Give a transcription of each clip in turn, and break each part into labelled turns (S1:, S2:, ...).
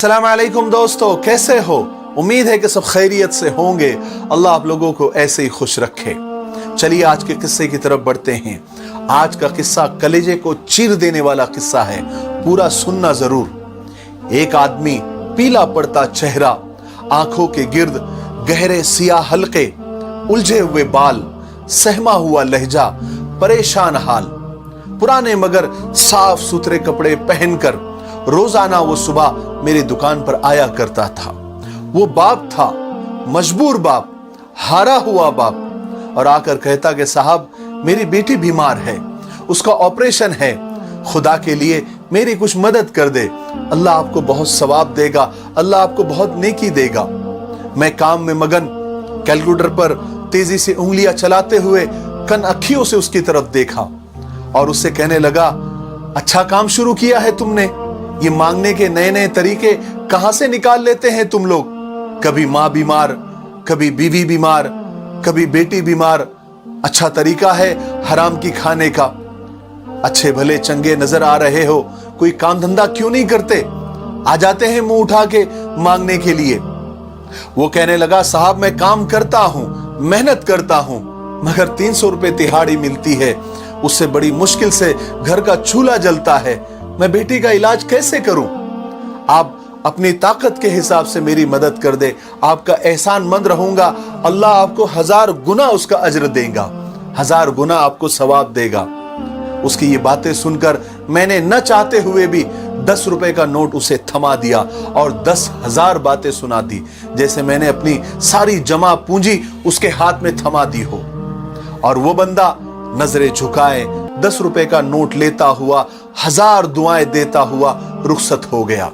S1: अस्सलाम वालेकुम दोस्तों, कैसे हो? उम्मीद है कि सब खैरियत से होंगे। अल्लाह आप लोगों को ऐसे ही खुश रखे। चलिए आज के किस्से की तरफ बढ़ते हैं। आज का किस्सा कलेजे को चीर देने वाला किस्सा है, पूरा सुनना जरूर। एक आदमी, पीला पड़ता चेहरा, आंखों के गिर्द गहरे सियाह हल्के, उलझे हुए बाल, सहमा हुआ लहजा, परेशान हाल। पुराने मगर साफ सुथरे कपड़े पहनकर रोजाना वो सुबह मेरी दुकान पर आया करता था। वो बाप था, मजबूर बाप, हारा हुआ बाप, और आकर कहता कि साहब मेरी बेटी बीमार है, उसका ऑपरेशन है, खुदा के लिए मेरी कुछ मदद कर दे, अल्लाह आपको बहुत सवाब देगा, अल्लाह आपको बहुत नेकी देगा। मैं काम में मगन, कैलकुलेटर पर तेजी से उंगलियां चलाते हुए कन अखियों से उसकी तरफ देखा और उससे कहने लगा, अच्छा काम शुरू किया है तुमने। ये मांगने के नए नए तरीके कहां से निकाल लेते हैं तुम लोग? कभी मां बीमार, कभी बीवी बीमार, कभी बेटी बीमार। अच्छा तरीका है हराम की खाने का। अच्छे भले चंगे नजर आ रहे हो, कोई काम धंधा क्यों नहीं करते? आ जाते हैं मुंह उठा के मांगने के लिए। वो कहने लगा, साहब मैं काम करता हूं, मेहनत करता हूं, मगर 300 रुपए तिहाड़ी मिलती है, उससे बड़ी मुश्किल से घर का चूल्हा जलता है, मैं बेटी का इलाज कैसे करूं? आप अपनी ताकत के हिसाब से मेरी मदद कर दे, आपका एहसान मंद रहूंगा, अल्लाह आपको 1000 गुना उसका अज्र देगा, 1000 गुना आपको सवाब देगा। उसकी ये बातें सुनकर मैंने न चाहते हुए भी 10 रुपए का नोट उसे थमा दिया और 10,000 बातें सुना दी, जैसे मैंने अपनी सारी जमा पूंजी उसके हाथ में थमा दी हो। और वो बंदा नजरें झुकाए 10 रुपए का नोट लेता हुआ, 1000 दुआएं देता हुआ रुखसत हो गया।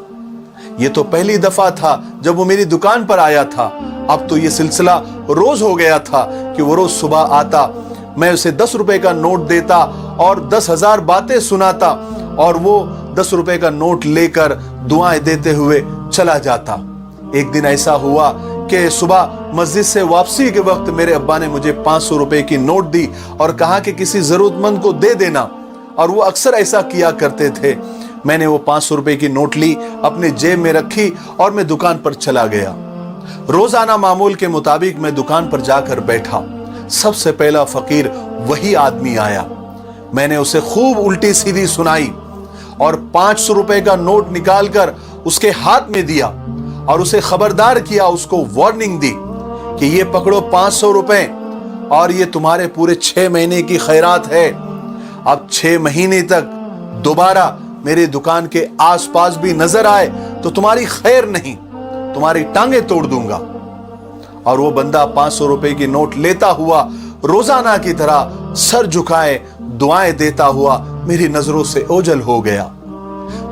S1: ये तो पहली दफा था जब वो मेरी दुकान पर आया था। अब तो ये सिलसिला रोज हो गया था कि वो रोज सुबह आता, मैं उसे 10 रुपए का नोट देता और 10,000 बातें सुनाता और वो 10 रुपए का नोट लेकर दुआएं देते हुए चला जाता। एक दिन ऐसा हुआ कि सुबह मस्जिद से वापसी के वक्त मेरे अब्बा ने मुझे 500 रुपए की नोट दी और कहा कि किसी जरूरतमंद को दे देना, और वो अक्सर ऐसा किया करते थे। मैंने वो 500 रुपए की नोट ली, अपने जेब में रखी और मैं दुकान पर चला गया। रोजाना मामूल के मुताबिक मैं दुकान पर जाकर बैठा। सबसे पहला फकीर वही आदमी आया। मैंने उसे खूब उल्टी सीधी सुनाई और 500 रुपए का नोट निकालकर उसके हाथ में दिया और उसे खबरदार किया, उसको वार्निंग दी कि ये पकड़ो 500 रुपए और ये तुम्हारे पूरे 6 महीने की खैरात है। अब 6 महीने तक दोबारा मेरी दुकान के आसपास भी नजर आए तो तुम्हारी खैर नहीं, तुम्हारी टांगे तोड़ दूंगा। और वो बंदा 500 रुपए की नोट लेता हुआ रोजाना की तरह सर झुकाए दुआएं देता हुआ मेरी नजरों से ओझल हो गया।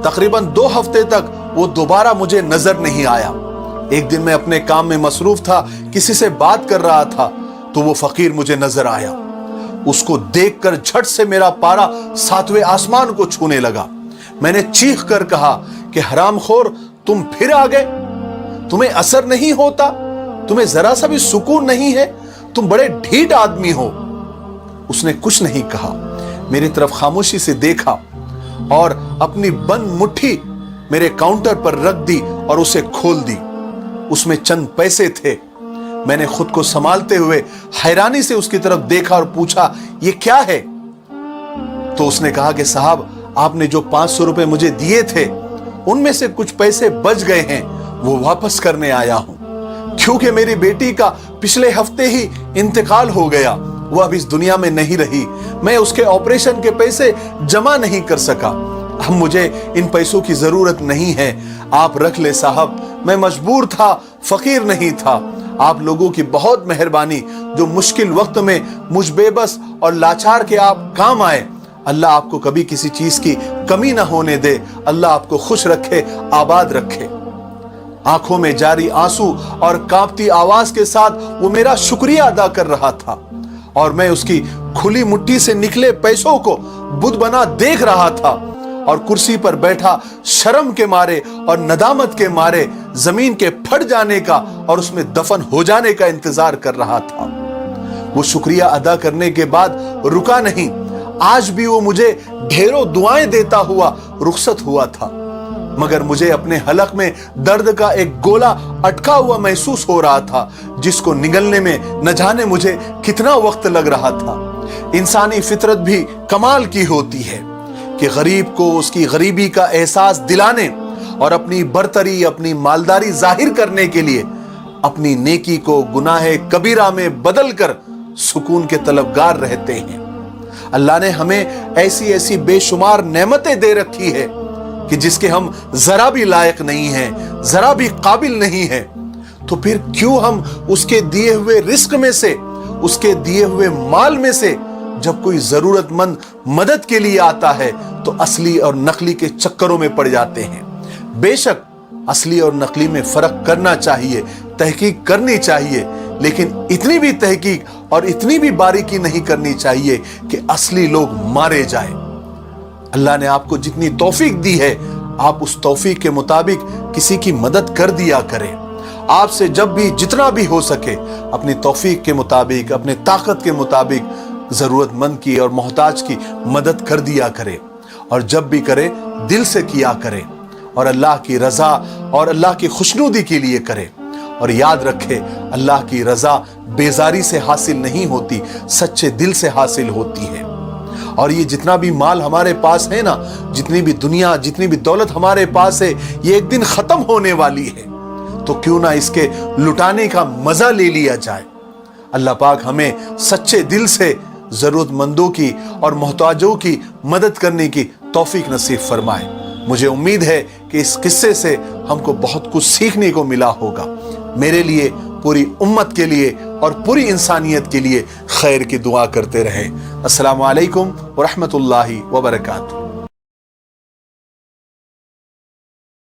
S1: तकरीबन 2 हफ्ते तक वो दोबारा मुझे नजर नहीं आया। एक दिन मैं अपने काम में मसरूफ था, किसी से बात कर रहा था तो वो फकीर मुझे नजर आया। उसको देखकर झट से मेरा पारा 7वें आसमान को छूने लगा। मैंने चीख कर कहा कि हरामखोर, तुम फिर आ गए? तुम्हें असर नहीं होता? तुम्हें जरा सा भी सुकून नहीं है? तुम बड़े ढीठ आदमी हो। उसने कुछ नहीं कहा, मेरी तरफ खामोशी से देखा और अपनी बंद मुट्ठी मेरे काउंटर पर रख दी और उसे खोल दी। उसमें चंद पैसे थे। मैंने खुद को संभालते हुए हैरानी से उसकी तरफ देखा और पूछा, ये क्या है? तो उसने कहा कि साहब आपने जो 500 रुपए मुझे दिए थे उनमें से कुछ पैसे बच गए हैं, वो वापस करने आया हूं, क्योंकि मेरी बेटी का पिछले हफ्ते ही इंतकाल हो गया, वो अब इस दुनिया में नहीं रही, मैं उसके ऑपरेशन के पैसे जमा नहीं कर सका। अब मुझे इन पैसों की जरूरत नहीं है, आप रख ले साहब, मैं मजबूर था, फकीर नहीं था। आप लोगों की बहुत मेहरबानी, जो मुश्किल वक्त में मुझ बेबस और लाचार के आप काम आए। अल्लाह आपको कभी किसी चीज की कमी ना होने दे, अल्लाह आपको खुश रखे, आबाद रखे। आंखों में जारी आंसू और कांपती आवाज के साथ वो मेरा शुक्रिया अदा कर रहा था और मैं उसकी खुली मुट्ठी से निकले पैसों को बुत बना देख रहा था और कुर्सी पर बैठा शर्म के मारे और नदामत के मारे जमीन के फट जाने का और उसमें दफन हो जाने का इंतजार कर रहा था। वो शुक्रिया अदा करने के बाद रुका नहीं, आज भी वो मुझे ढेरों दुआएं देता हुआ रुखसत हुआ था। मगर मुझे अपने हलक में दर्द का एक गोला अटका हुआ महसूस हो रहा था, जिसको निगलने में न जाने मुझे कितना वक्त लग रहा था। इंसानी फितरत भी कमाल की होती है कि गरीब को उसकी गरीबी का एहसास दिलाने और अपनी बरतरी, अपनी मालदारी जाहिर करने के लिए अपनी नेकी को गुनाह कबीरा में बदल कर सुकून के तलबगार रहते हैं। अल्लाह ने हमें ऐसी ऐसी बेशुमार नेमतें दे रखी है कि जिसके हम जरा भी लायक नहीं हैं, जरा भी काबिल नहीं हैं, तो फिर क्यों हम उसके दिए हुए रिस्क में से, उसके दिए हुए माल में से जब कोई जरूरतमंद मदद के लिए आता है तो असली और नकली के चक्करों में पड़ जाते हैं। बेशक असली और नकली में फर्क करना चाहिए, तहकीक करनी चाहिए, लेकिन इतनी भी तहकीक और इतनी भी बारीकी नहीं करनी चाहिए कि असली लोग मारे जाए। अल्लाह ने आपको जितनी तौफीक दी है, आप उस तौफीक के मुताबिक किसी की मदद कर दिया करें। आपसे जब भी जितना भी हो सके अपनी तौफीक के मुताबिक, अपने ताकत के मुताबिक जरूरतमंद की और मोहताज की मदद कर दिया करें, और जब भी करे दिल से किया करें और अल्लाह की रजा और अल्लाह की खुशनुदी के लिए करें। और याद रखे, अल्लाह की रजा बेजारी से हासिल नहीं होती, सच्चे दिल से हासिल होती है। और ये जितना भी माल हमारे पास है ना, जितनी भी दुनिया, जितनी भी दौलत हमारे पास है, ये एक दिन खत्म होने वाली है, तो क्यों ना इसके लुटाने का मजा ले लिया जाए। अल्लाह पाक हमें सच्चे दिल से जरूरतमंदों की और मोहताजों की मदद करने की तौफीक नसीब फरमाए। मुझे उम्मीद है कि इस किस्से से हमको बहुत कुछ सीखने को मिला होगा। मेरे लिए, पूरी उम्मत के लिए और पूरी इंसानियत के लिए खैर की दुआ करते रहें। अस्सलामु अलैकुम व रहमतुल्लाहि व बरकातुहू।